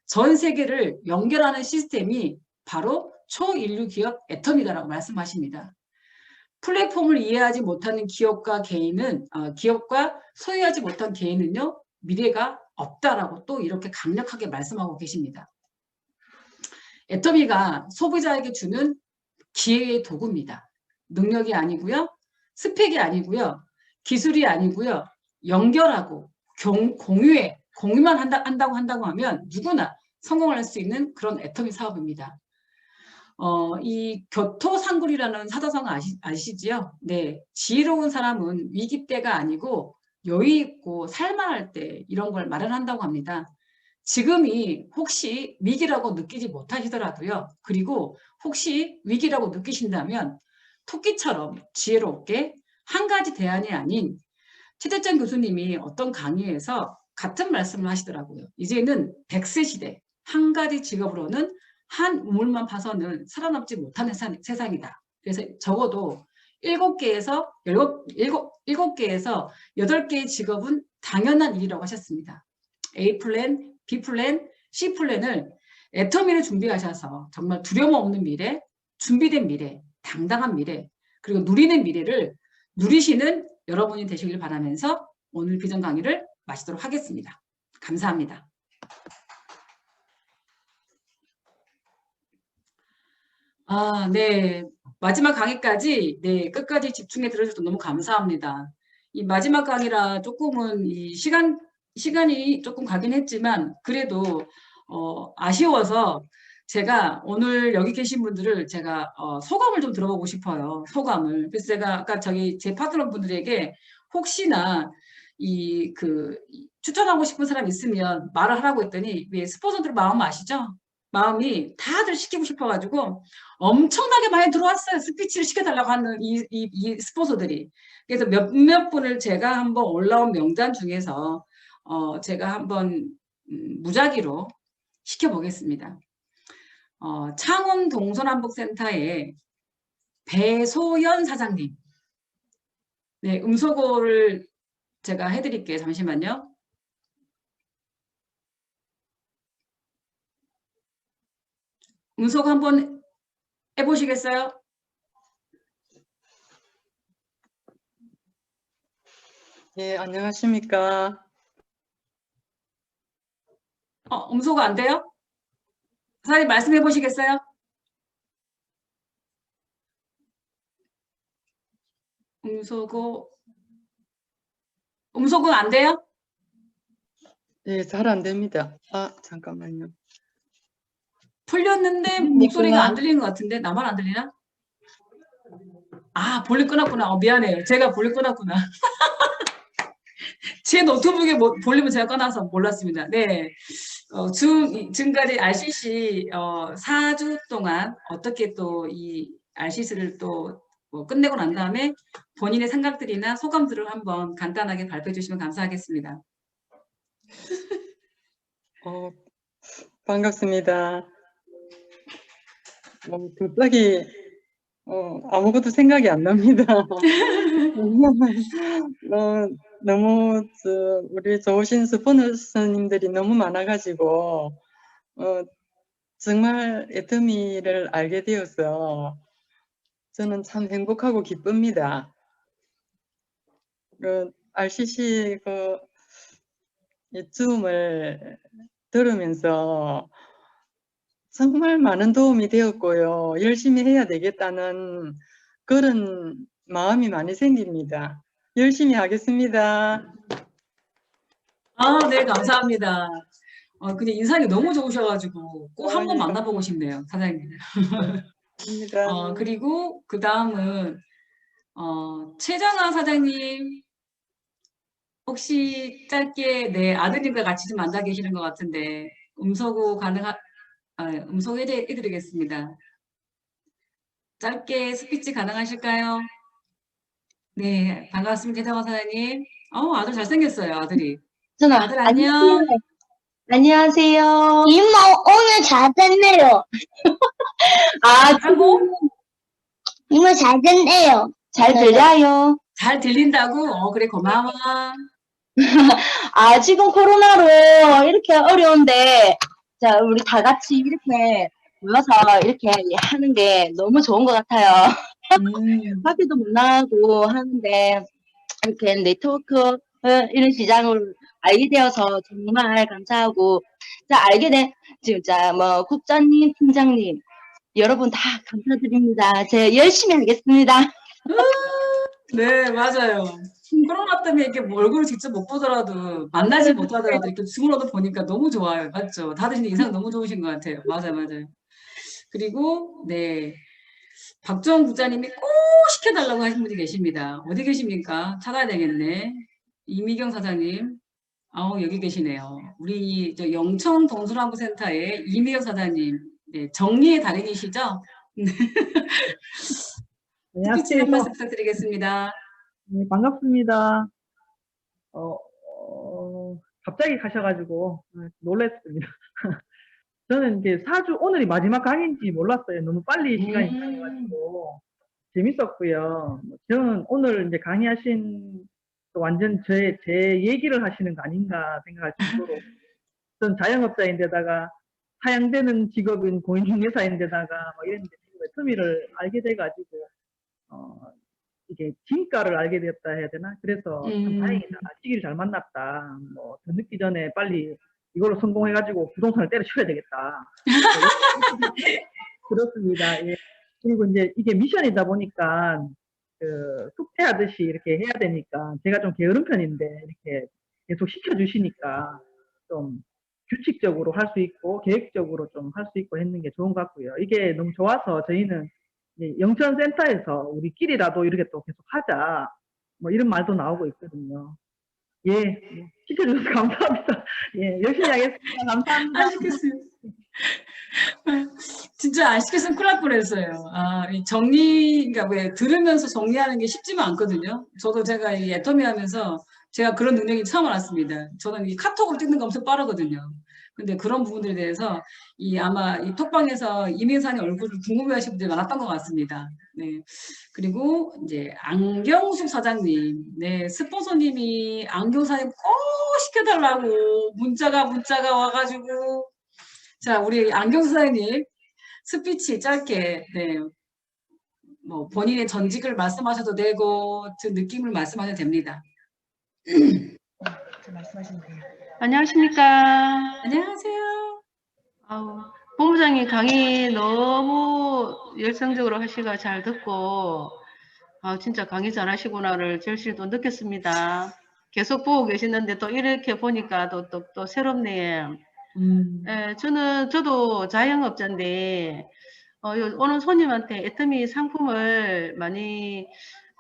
전 세계를 연결하는 시스템이 바로 초인류 기업 애터미다라고 말씀하십니다. 플랫폼을 이해하지 못하는 기업과 소유하지 못한 개인은요, 미래가 없다라고 또 이렇게 강력하게 말씀하고 계십니다. 애터미가 소비자에게 주는 기회의 도구입니다. 능력이 아니고요. 스펙이 아니고요. 기술이 아니고요. 연결하고 공유만 한다고 하면 누구나 성공할 수 있는 그런 애터미 사업입니다. 이 교토상굴이라는 사자성 아시지요? 네, 지혜로운 사람은 위기 때가 아니고 여유 있고 살만할 때 이런 걸 마련한다고 합니다. 지금이 혹시 위기라고 느끼지 못하시더라도요. 그리고 혹시 위기라고 느끼신다면 토끼처럼 지혜롭게 한 가지 대안이 아닌 최대천 교수님이 어떤 강의에서 같은 말씀을 하시더라고요. 이제는 100세 시대, 한 가지 직업으로는 한 우물만 파서는 살아남지 못하는 세상이다. 그래서 적어도 7개에서 8개의 직업은 당연한 일이라고 하셨습니다. A 플랜, B 플랜, C 플랜을 애터미를 준비하셔서 정말 두려움 없는 미래, 준비된 미래, 당당한 미래, 그리고 누리는 미래를 누리시는 여러분이 되시길 바라면서 오늘 비전 강의를 마치도록 하겠습니다. 감사합니다. 네. 마지막 강의까지 끝까지 집중해 들어주셔서 너무 감사합니다. 이 마지막 강의라 조금은 시간이 조금 가긴 했지만 그래도 아쉬워서 제가 오늘 여기 계신 분들을 제가 소감을 좀 들어보고 싶어요. 소감을. 그래서 제가 아까 제 파트너 분들에게 혹시나 추천하고 싶은 사람 있으면 말을 하라고 했더니 스폰서들 마음 아시죠? 마음이 다들 시키고 싶어가지고 엄청나게 많이 들어왔어요. 스피치를 시켜달라고 하는 이 스폰서들이. 그래서 몇몇 분을 제가 한번 올라온 명단 중에서 제가 한번 무작위로 시켜보겠습니다. 창원 동서남북센터의 배소연 사장님. 네, 음소거를 제가 해드릴게요. 잠시만요. 음소거 한번 해보시겠어요? 예, 안녕하십니까. 음소거 안 돼요? 사장님 말씀해 보시겠어요? 음소거 안 돼요? 예, 잘 안 됩니다. 잠깐만요. 풀렸는데 목소리가 안 들리는 것 같은데 나만 안 들리나? 볼륨 끊었구나. 미안해요. 제가 볼륨 끊었구나. 제 노트북에 볼륨을 제가 꺼놔서 몰랐습니다. 네. 지금까지 RCC 4주 동안 어떻게 또 이 RCC를 또 끝내고 난 다음에 본인의 생각들이나 소감들을 한번 간단하게 발표해 주시면 감사하겠습니다. 반갑습니다. 갑자기 아무것도 생각이 안 납니다. 너무 우리 좋으신 스폰서님들이 너무 많아가지고 정말 애터미를 알게 되어서 저는 참 행복하고 기쁩니다. RCC 이 줌을 들으면서 정말 많은 도움이 되었고요. 열심히 해야 되겠다는 그런 마음이 많이 생깁니다. 열심히 하겠습니다. 네, 감사합니다. 근데 인상이 너무 좋으셔가지고 꼭 한번 예, 만나보고 싶네요, 사장님. 감사합니다. 그리고 그 다음은 최정아 사장님 혹시 짧게 아드님과 같이 좀 앉아 계시는 것 같은데 음소거 해드리겠습니다. 짧게 스피치 가능하실까요? 네, 반갑습니다, 최정아 사장님. 아들 잘생겼어요, 아들이. 아들 안녕. 안녕하세요. 이모, 오늘 잘 됐네요. 하고 이모 잘 됐네요. 잘 네. 들려요. 잘 들린다고? 그래, 고마워. 지금 코로나로 이렇게 어려운데, 자, 우리 다 같이 이렇게 모여서 이렇게 하는 게 너무 좋은 것 같아요. 학교도 못 나가고 하는데, 이렇게 네트워크, 이런 시장을 알게 되어서 정말 감사하고, 자, 진짜, 국장님, 팀장님, 여러분 다 감사드립니다. 제가 열심히 하겠습니다. 네, 맞아요. 코로나 때문에 이렇게 얼굴을 직접 못 보더라도, 만나지 못하더라도 이렇게 줌으로도 보니까 너무 좋아요. 맞죠? 다들 진짜 인상 너무 좋으신 것 같아요. 맞아요. 그리고, 네. 박정훈 국장님이 꼭 시켜달라고 하신 분이 계십니다. 어디 계십니까? 찾아야 되겠네. 이미경 사장님. 여기 계시네요. 우리 영천 동서남북센터의 이미경 사장님. 네, 정리의 달인이시죠? 스피치 한 말씀 부탁드리겠습니다. 네, 반갑습니다. 갑자기 가셔가지고 놀랐습니다. 저는 이제 4주, 오늘이 마지막 강의인지 몰랐어요. 너무 빨리 시간이 지나가지고 재밌었고요. 저는 오늘 이제 강의하신 완전 제 얘기를 하시는 거 아닌가 생각할 정도로 전 자영업자인데다가 사양되는 직업인 공인중개사인데다가 뭐 이런 애터미를 알게 돼가지고 이게 진가를 알게 되었다 해야 되나? 그래서 참 다행이다. 시기를 잘 만났다. 뭐 더 늦기 전에 빨리 이걸로 성공해가지고 부동산을 때려쳐야 되겠다. 그렇습니다. 예. 그리고 이제 이게 미션이다 보니까 그 숙제하듯이 이렇게 해야 되니까 제가 좀 게으른 편인데 이렇게 계속 시켜주시니까 좀 규칙적으로 할 수 있고 계획적으로 좀 할 수 있고 했는 게 좋은 것 같고요. 이게 너무 좋아서 저희는 영천센터에서 우리끼리라도 이렇게 또 계속 하자 뭐 이런 말도 나오고 있거든요. 예, 시켜주셔서 감사합니다. 예, 열심히 하겠습니다. 감사합니다. 안 시켰어요. 진짜 안 시켰으면 큰일 날 뻔했어요. 이 그러니까 왜 들으면서 정리하는 게 쉽지만 않거든요. 저도 제가 이 애터미 하면서 제가 그런 능력이 처음 알았습니다. 저는 이 카톡으로 찍는 거 엄청 빠르거든요. 근데 그런 부분들에 대해서 아마 이 톡방에서 이민산의 얼굴을 궁금해하시는 분들이 많았던 것 같습니다. 네. 그리고 이제 안경숙 사장님, 네, 스폰서님이 안경사님 꼭 시켜달라고 문자가 와가지고 자, 우리 안경숙 사장님 스피치 짧게 네, 뭐 본인의 전직을 말씀하셔도 되고 그 느낌을 말씀하셔도 됩니다. 말씀하시면 돼요. 안녕하십니까. 안녕하세요. 본부장님 강의 너무 열성적으로 하시고 잘 듣고 진짜 강의 잘하시구나를 절실도 느꼈습니다. 계속 보고 계시는데 또 이렇게 보니까 또 새롭네요. 저도 자영업자인데 오늘 손님한테 애터미 상품을 많이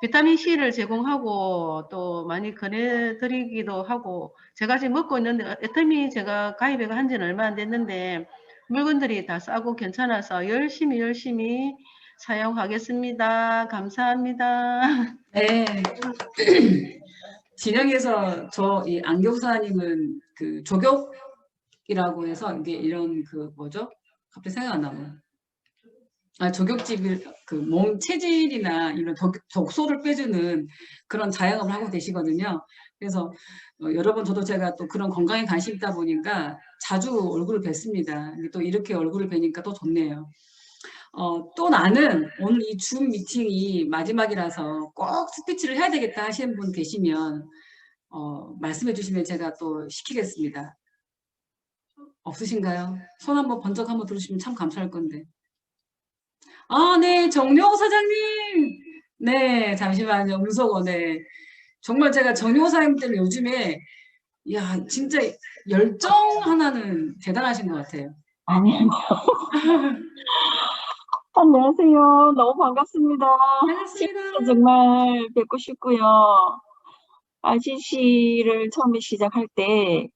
비타민C를 제공하고 또 많이 권해드리기도 하고 제가 지금 먹고 있는데 애터미 제가 가입해 한 지는 얼마 안 됐는데 물건들이 다 싸고 괜찮아서 열심히 사용하겠습니다. 감사합니다. 네. 진영에서 이 안경사님은 그 조격이라고 해서 이게 이런 그 뭐죠? 갑자기 생각 안 나네요. 조격집을 몸 체질이나 이런 독소를 빼주는 그런 자영업을 하고 계시거든요. 그래서 여러분 저도 제가 또 그런 건강에 관심 있다 보니까 자주 얼굴을 뵙습니다. 또 이렇게 얼굴을 뵈니까 또 좋네요. 또 나는 오늘 이 줌 미팅이 마지막이라서 꼭 스피치를 해야 되겠다 하시는 분 계시면 말씀해 주시면 제가 또 시키겠습니다. 없으신가요? 손 한번 번쩍 한번 들으시면 참 감사할 건데. 네, 정용 사장님. 네, 잠시만요. 문석원, 네. 정말 제가 정용 사장님 때문에 요즘에, 진짜 열정 하나는 대단하신 것 같아요. 아니요. 안녕하세요. 너무 반갑습니다. 반갑습니다. 정말 뵙고 싶고요. RCC를 처음에 시작할 때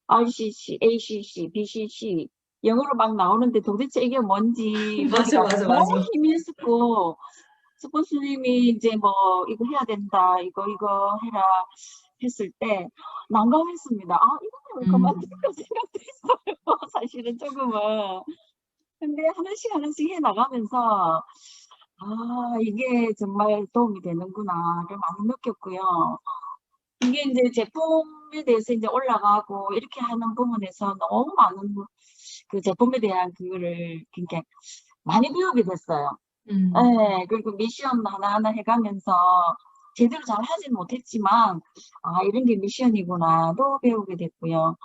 RCC, ACC, BCC 영어로 막 나오는데 도대체 이게 뭔지 맞아. 너무 힘이 쓰고 스폰서님이 이제 뭐 이거 해야 된다, 이거 해라 했을 때 난감했습니다. 이거는 왜 그만둘까 생각도 했어요. 사실은 조금은. 근데 하나씩 해 나가면서 이게 정말 도움이 되는구나를 많이 느꼈고요. 이게 이제 제품에 대해서 이제 올라가고 이렇게 하는 부분에서 너무 많은 그 제품에 대한 그거를 굉장히 많이 배우게 됐어요. 네, 그리고 미션 하나하나 해가면서 제대로 잘 하진 못했지만 이런 게 미션이구나도 배우게 됐고요.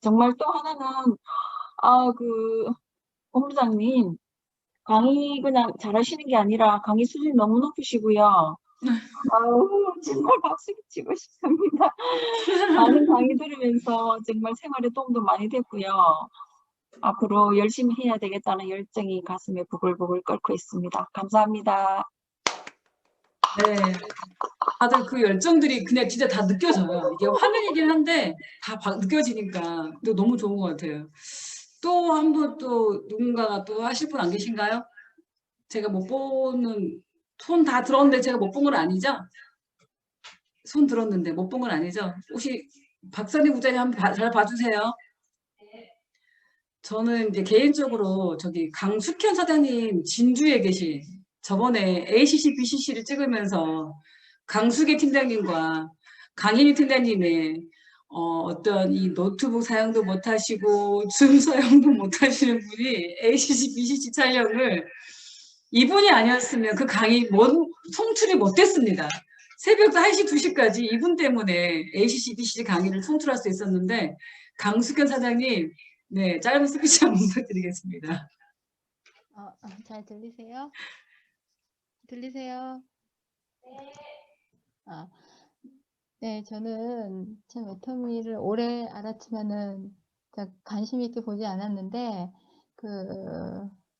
정말 또 하나는 본부장님 강의 그냥 잘하시는 게 아니라 강의 수준 너무 높으시고요. 정말 박수 치고 싶습니다. 많은 강의 들으면서 정말 생활에 도움도 많이 됐고요. 앞으로 열심히 해야 되겠다는 열정이 가슴에 부글부글 끓고 있습니다. 감사합니다. 네. 다들 그 열정들이 그냥 진짜 다 느껴져요. 이게 화면이긴 한데 다 느껴지니까 또 너무 좋은 것 같아요. 또 한 분 또 누군가가 또 하실 분 안 계신가요? 제가 못 보는 손 다 들었는데 제가 못 본 건 아니죠? 손 들었는데 못 본 건 아니죠? 혹시 박선희 부장님 한번 잘 봐주세요. 저는 이제 개인적으로 저기 강숙현 사장님 진주에 계신 저번에 ACC, BCC를 찍으면서 강수계 팀장님과 강인희 팀장님의 어떤 이 노트북 사용도 못하시고 줌 사용도 못하시는 분이 ACC, BCC 촬영을 이분이 아니었으면 그 강의 송출이 못됐습니다. 새벽 1시, 2시까지 이분 때문에 ACC, BCC 강의를 송출할 수 있었는데 강숙현 사장님, 네, 짧은 스피치 한번 부탁드리겠습니다. 잘 들리세요? 들리세요? 네, 저는 참 애터미를 오래 알았지만은 관심 있게 보지 않았는데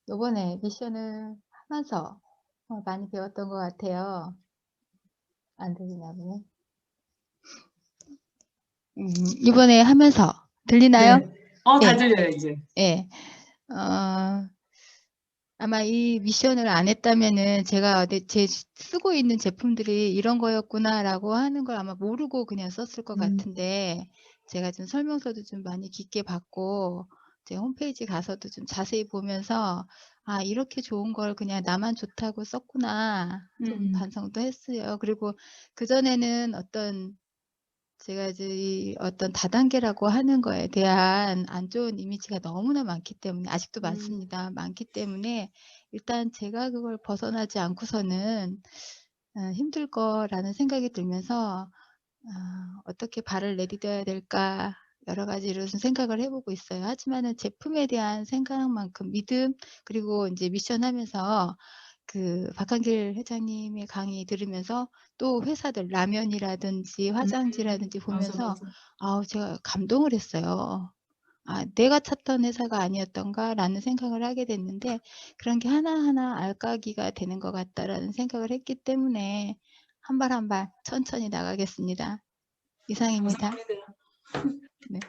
요번에 미션을 하면서 많이 배웠던 것 같아요. 안 들리나 보네. 이번에 하면서 들리나요? 네. 잘 들려요, 이제. 예. 아마 이 미션을 안 했다면은 제가 제 쓰고 있는 제품들이 이런 거였구나라고 하는 걸 아마 모르고 그냥 썼을 것 같은데 제가 좀 설명서도 좀 많이 깊게 받고 제 홈페이지 가서도 좀 자세히 보면서 이렇게 좋은 걸 그냥 나만 좋다고 썼구나 좀 반성도 했어요. 그리고 그전에는 제가 이제 어떤 다단계라고 하는 거에 대한 안 좋은 이미지가 너무나 많기 때문에 아직도 많습니다. 많기 때문에 일단 제가 그걸 벗어나지 않고서는 힘들 거라는 생각이 들면서 어떻게 발을 내디뎌야 될까 여러 가지로 좀 생각을 해보고 있어요. 하지만은 제품에 대한 생각만큼 믿음 그리고 이제 미션 하면서 박한길 회장님의 강의 들으면서 또 회사들 라면이라든지 화장지라든지 보면서 제가 감동을 했어요. 내가 찾던 회사가 아니었던가라는 생각을 하게 됐는데 그런 게 하나하나 알까기가 되는 것 같다라는 생각을 했기 때문에 한 발 한 발 천천히 나가겠습니다. 이상입니다. 감사합니다. 네.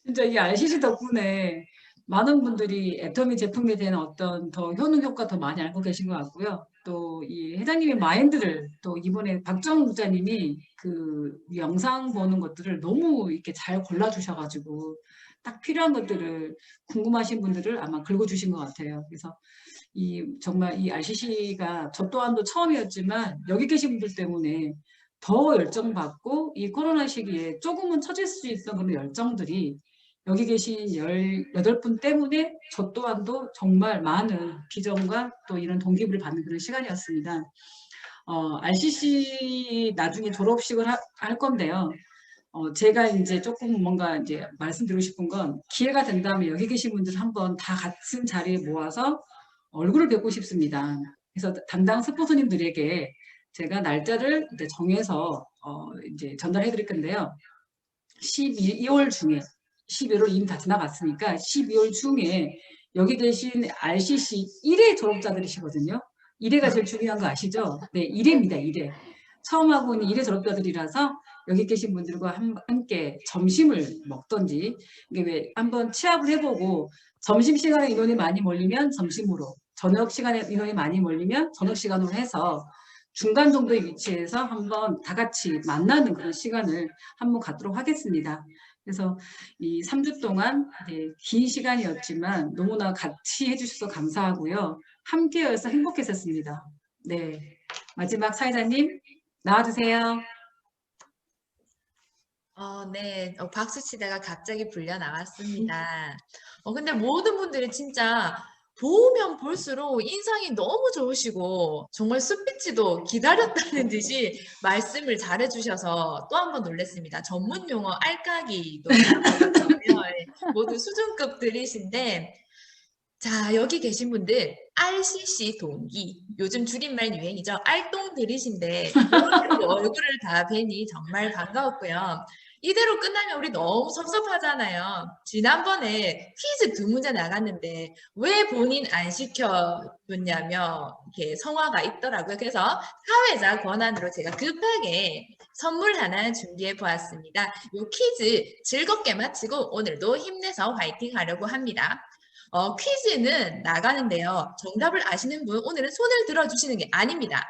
진짜 이 RCC 덕분에 많은 분들이 애터미 제품에 대한 어떤 더 효능 효과 더 많이 알고 계신 것 같고요. 또 이 회장님의 마인드를 또 이번에 박정 부자님이 그 영상 보는 것들을 너무 이렇게 잘 골라주셔가지고 딱 필요한 것들을 궁금하신 분들을 아마 긁어주신 것 같아요. 그래서 정말 이 RCC가 저 또한도 처음이었지만 여기 계신 분들 때문에 더 열정받고 이 코로나 시기에 조금은 처질 수 있던 그런 열정들이 여기 계신 18분 때문에 저 또한도 정말 많은 비전과 또 이런 동기부를 받는 그런 시간이었습니다. RCC 나중에 졸업식을 할 건데요. 제가 이제 조금 뭔가 이제 말씀드리고 싶은 건 기회가 된다면 여기 계신 분들 한번 다 같은 자리에 모아서 얼굴을 뵙고 싶습니다. 그래서 담당 스포츠님들에게 제가 날짜를 이제 정해서 이제 전달해 드릴 건데요. 12월 중에 11월 이미 다 지나갔으니까 12월 중에 여기 계신 RCC 1회 졸업자들이시거든요. 1회가 제일 중요한 거 아시죠? 네, 1회입니다. 1회. 처음 하고 있는 1회 졸업자들이라서 여기 계신 분들과 함께 점심을 먹던지 이게 왜 한번 취합을 해보고 점심시간에 인원이 많이 몰리면 점심으로 저녁 시간에 인원이 많이 몰리면 저녁 시간으로 해서 중간 정도의 위치에서 한번 다 같이 만나는 그런 시간을 한번 갖도록 하겠습니다. 그래서 이 3주 동안 긴 시간이었지만 너무나 같이 해주셔서 감사하고요. 함께여서 행복했었습니다. 네, 마지막 사회자님 나와주세요. 네. 박수 치다가 갑자기 불려 나왔습니다. 근데 모든 분들이 진짜 보면 볼수록 인상이 너무 좋으시고 정말 스피치도 기다렸다는 듯이 말씀을 잘해주셔서 또 한 번 놀랐습니다. 전문 용어 알까기도 나왔고요. 모두 수준급들이신데 자, 여기 계신 분들 RCC 동기, 요즘 줄임말 유행이죠. 알똥들이신데 이렇게 얼굴을 다 뵈니 정말 반가웠고요. 이대로 끝나면 우리 너무 섭섭하잖아요. 지난번에 퀴즈 2문제 나갔는데 왜 본인 안 시켜줬냐며 이렇게 성화가 있더라고요. 그래서 사회자 권한으로 제가 급하게 선물 하나 준비해 보았습니다. 이 퀴즈 즐겁게 마치고 오늘도 힘내서 화이팅 하려고 합니다. 퀴즈는 나가는데요. 정답을 아시는 분 오늘은 손을 들어주시는 게 아닙니다.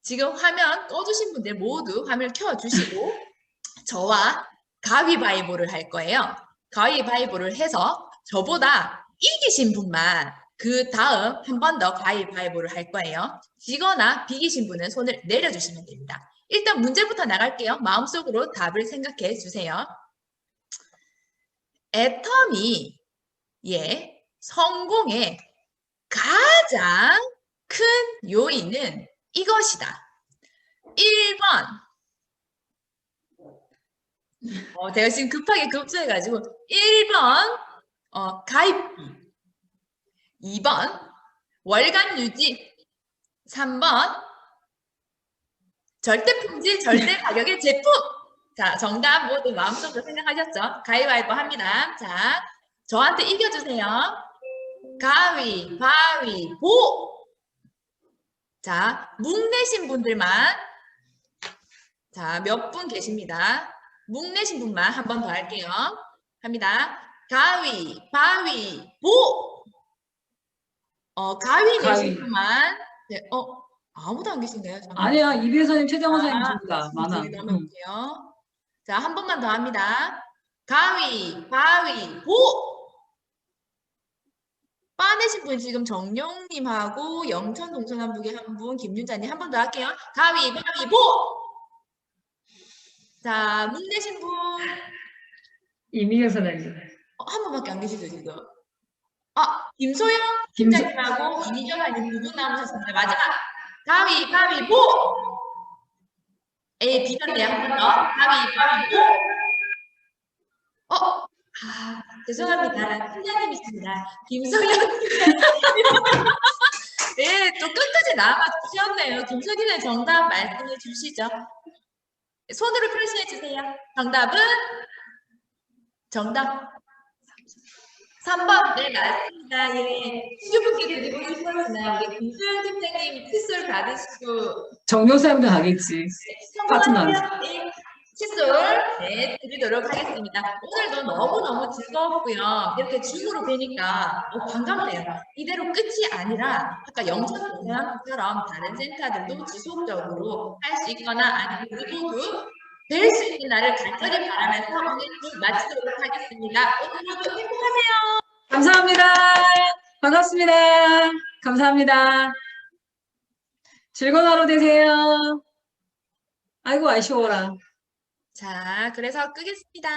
지금 화면 꺼주신 분들 모두 화면을 켜주시고 저와 가위바위보를 할 거예요. 가위바위보를 해서 저보다 이기신 분만 그 다음 한 번 더 가위바위보를 할 거예요. 지거나 비기신 분은 손을 내려주시면 됩니다. 일단 문제부터 나갈게요. 마음속으로 답을 생각해 주세요. 애터미 성공의 가장 큰 요인은 이것이다. 1번. 제가 지금 급하게 급조해가지고 1번 가입비, 2번 월간 유지, 3번 절대 품질, 절대 가격의 제품. 자, 정답 모두 마음속으로 생각하셨죠? 가위바위보 합니다. 자, 저한테 이겨주세요. 가위바위보. 자, 묵 내신 분들만. 자, 몇 분 계십니다. 묵 내신 분만 한 번 더 할게요. 합니다. 가위바위보. 가위 내신 분만. 네, 아무도 안 계신가요? 잠깐만. 아니야, 이배선님, 최정호 선생님 전부다 많아. 저기 넘어올게요. 자, 한 번만 더 합니다. 가위바위보. 빠내신 분 지금 정용님하고 영천 동서남북의 한 분, 김윤자님 한 번 더 할게요. 가위바위보. 자, 문 내신 분. 이미경 선생님. 한 분밖에 안 계시죠, 지금. 김소영 김소- 팀장님하고 이미경 선생님 두 분 남으셨습니다. 마지막. 가위바위보. 비겼네요. 한 번 더. 가위바위보. 죄송합니다. 팀장님이십니다. 김소영 팀장님. 네, 또 끝까지 남아주셨네요. 김소영 팀장님 정답 말씀해 주시죠. 손으로 표시해 주세요. 정답은? 정답 3번. 네, 맞습니다. 예. 수분께 드리고 싶었으나 우리 김소영 팀장님 칫솔 받으시고 정교사님도 가겠지. 파트너. 네, 칫솔 드리도록 하겠습니다. 오늘도 너무너무 즐거웠고요. 이렇게 줌으로 뵈니까 반갑네요. 이대로 끝이 아니라 아까 영천동서남북처럼 다른 센터들도 지속적으로 할 수 있거나 아니면 우리 모두 뵐 수 있는 날을 간절히 바라면서 오늘 좀 마치도록 하겠습니다. 오늘 모두 행복하세요. 감사합니다. 반갑습니다. 감사합니다. 즐거운 하루 되세요. 아이고, 아쉬워라. 자, 그래서 끄겠습니다.